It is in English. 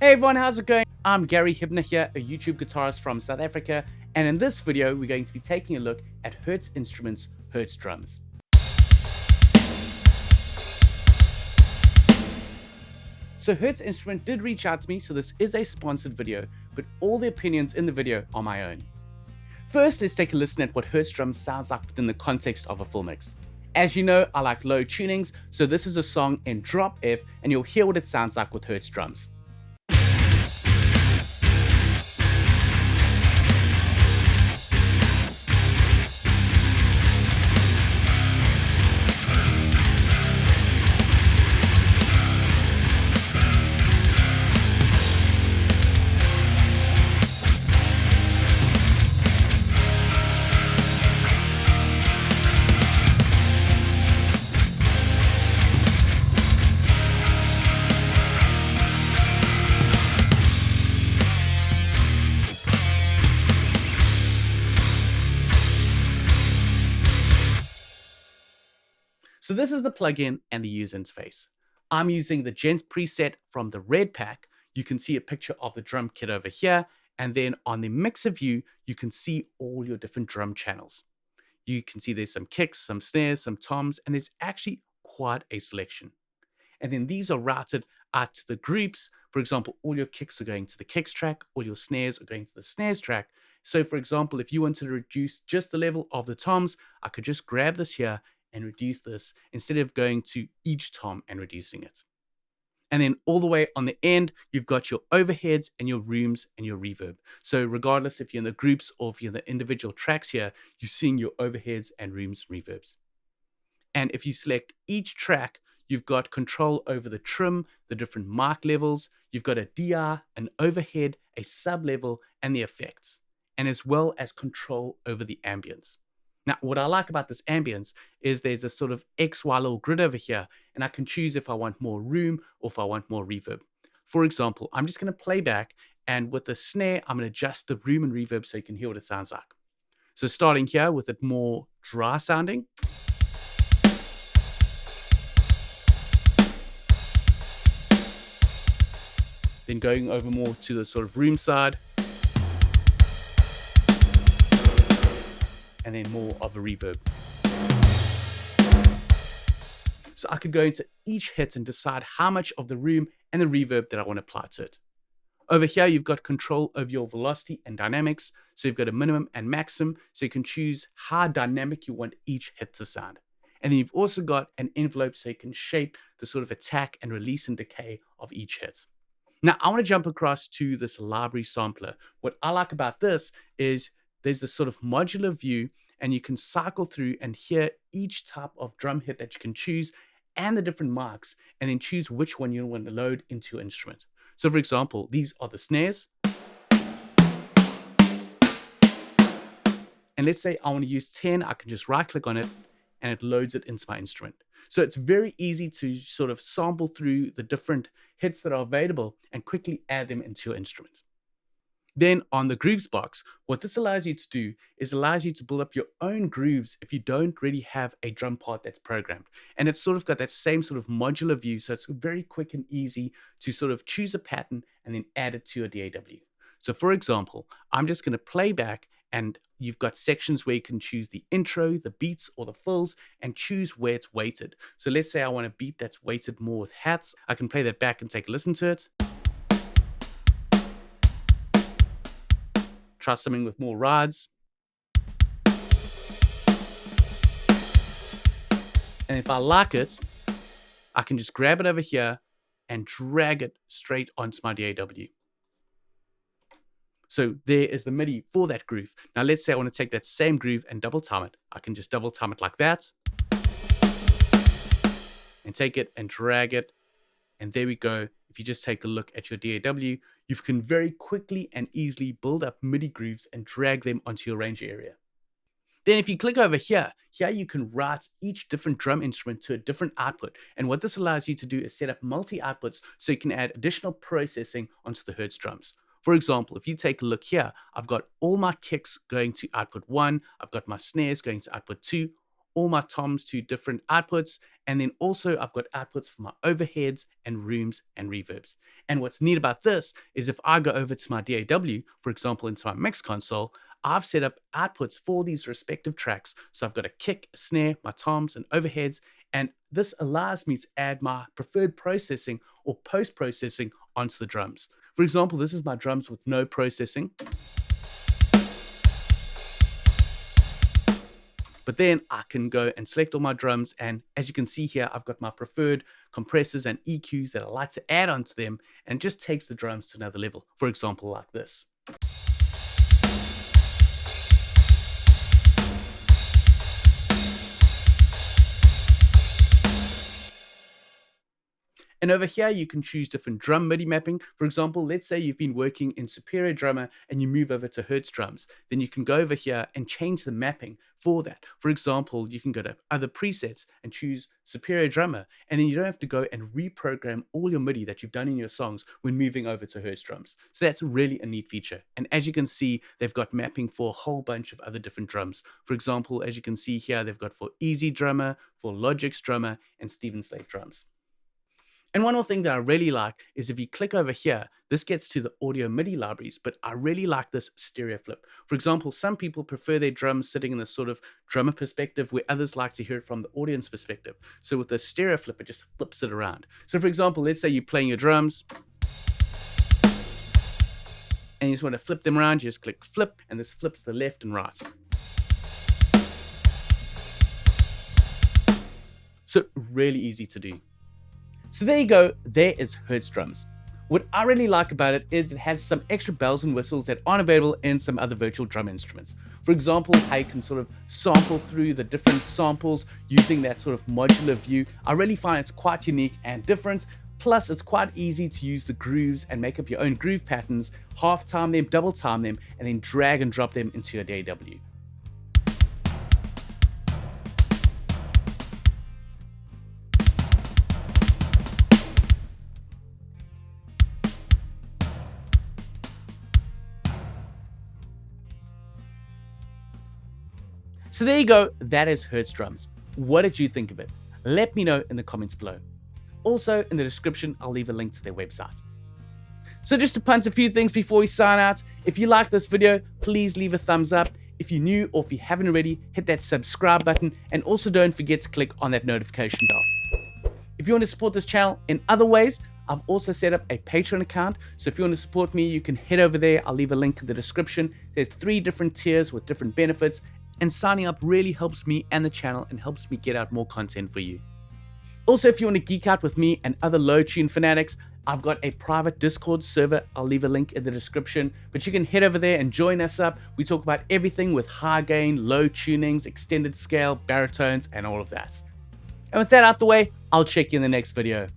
Hey everyone, how's it going? I'm Gary Hibner here, a YouTube guitarist from South Africa, and in this video we're going to be taking a look at Hertz Instruments' Hertz drums. So Hertz Instrument did reach out to me, so this is a sponsored video, but all the opinions in the video are my own. First, let's take a listen at what Hertz drums sounds like within the context of a full mix. As you know, I like low tunings, so this is a song in drop F, and you'll hear what it sounds like with Hertz drums. So this is the plugin and the user interface. I'm using the Gent preset from the red pack. You can see a picture of the drum kit over here. And then on the mixer view, you can see all your different drum channels. You can see there's some kicks, some snares, some toms, and there's actually quite a selection. And then these are routed out to the groups. For example, all your kicks are going to the kicks track, all your snares are going to the snares track. So for example, if you wanted to reduce just the level of the toms, I could just grab this here and reduce this instead of going to each tom and reducing it. And then all the way on the end, you've got your overheads and your rooms and your reverb. So regardless if you're in the groups or if you're in the individual tracks here, you're seeing your overheads and rooms and reverbs. And if you select each track, you've got control over the trim, the different mic levels, you've got a DR, an overhead, a sub-level, and the effects, and as well as control over the ambience. Now, what I like about this ambience is there's a sort of XY little grid over here, and I can choose if I want more room or if I want more reverb. For example, I'm just going to play back, and with the snare, I'm going to adjust the room and reverb so you can hear what it sounds like. So starting here with it more dry sounding. Then going over more to the sort of room side. And then more of a reverb. So I could go into each hit and decide how much of the room and the reverb that I want to apply to it. Over here, you've got control over your velocity and dynamics. So you've got a minimum and maximum, so you can choose how dynamic you want each hit to sound. And then you've also got an envelope so you can shape the sort of attack and release and decay of each hit. Now, I want to jump across to this library sampler. What I like about this is there's this sort of modular view, and you can cycle through and hear each type of drum hit that you can choose and the different marks, and then choose which one you want to load into your instrument. So for example, these are the snares. And let's say I want to use 10, I can just right click on it and it loads it into my instrument. So it's very easy to sort of sample through the different hits that are available and quickly add them into your instrument. Then on the grooves box, what this allows you to do is allows you to build up your own grooves if you don't really have a drum part that's programmed. And it's sort of got that same sort of modular view, so it's very quick and easy to sort of choose a pattern and then add it to your DAW. So for example, I'm just going to play back, and you've got sections where you can choose the intro, the beats, or the fills, and choose where it's weighted. So let's say I want a beat that's weighted more with hats. I can play that back and take a listen to it. Try something with more rides. And if I like it, I can just grab it over here and drag it straight onto my DAW. So there is the MIDI for that groove. Now let's say I want to take that same groove and double time it. I can just double time it like that. And take it and drag it. And there we go. If you just take a look at your DAW, you can very quickly and easily build up MIDI grooves and drag them onto your arranger area. Then if you click over here you can route each different drum instrument to a different output. And what this allows you to do is set up multi-outputs so you can add additional processing onto the Hertz drums. For example, if you take a look here, I've got all my kicks going to output 1, I've got my snares going to output 2, all my toms to different outputs, and then also I've got outputs for my overheads and rooms and reverbs. And what's neat about this is if I go over to my DAW, for example, into my mix console, I've set up outputs for these respective tracks. So I've got a kick, a snare, my toms and overheads, and this allows me to add my preferred processing or post-processing onto the drums. For example, this is my drums with no processing. But then I can go and select all my drums, and as you can see here, I've got my preferred compressors and EQs that I like to add onto them, and it just takes the drums to another level. For example, like this. And over here, you can choose different drum MIDI mapping. For example, let's say you've been working in Superior Drummer and you move over to Hertz drums. Then you can go over here and change the mapping for that. For example, you can go to other presets and choose Superior Drummer, and then you don't have to go and reprogram all your MIDI that you've done in your songs when moving over to Hertz drums. So that's really a neat feature. And as you can see, they've got mapping for a whole bunch of other different drums. For example, as you can see here, they've got for Easy Drummer, for Logic's Drummer, and Steven Slate drums. And one more thing that I really like is if you click over here, this gets to the audio MIDI libraries, but I really like this stereo flip. For example, some people prefer their drums sitting in this sort of drummer perspective, where others like to hear it from the audience perspective. So with the stereo flip, it just flips it around. So for example, let's say you're playing your drums and you just want to flip them around, you just click flip, and this flips the left and right. So really easy to do. So there you go, there is Hertz drums. What I really like about it is it has some extra bells and whistles that aren't available in some other virtual drum instruments. For example, how you can sort of sample through the different samples using that sort of modular view. I really find it's quite unique and different. Plus, it's quite easy to use the grooves and make up your own groove patterns, half time them, double time them, and then drag and drop them into your DAW. So there you go, that is Hertz drums. What did you think of it? Let me know in the comments below. Also, in the description, I'll leave a link to their website. So just to punt a few things before we sign out, if you like this video, please leave a thumbs up. If you're new or if you haven't already, hit that subscribe button, and also don't forget to click on that notification bell. If you want to support this channel in other ways, I've also set up a Patreon account, so if you want to support me, you can head over there. I'll leave a link in the description. There's 3 different tiers with different benefits, and signing up really helps me and the channel and helps me get out more content for you. Also, if you want to geek out with me and other low tune fanatics, I've got a private Discord server. I'll leave a link in the description, but you can head over there and join us up. We talk about everything with high gain, low tunings, extended scale, baritones, and all of that. And with that out the way, I'll check you in the next video.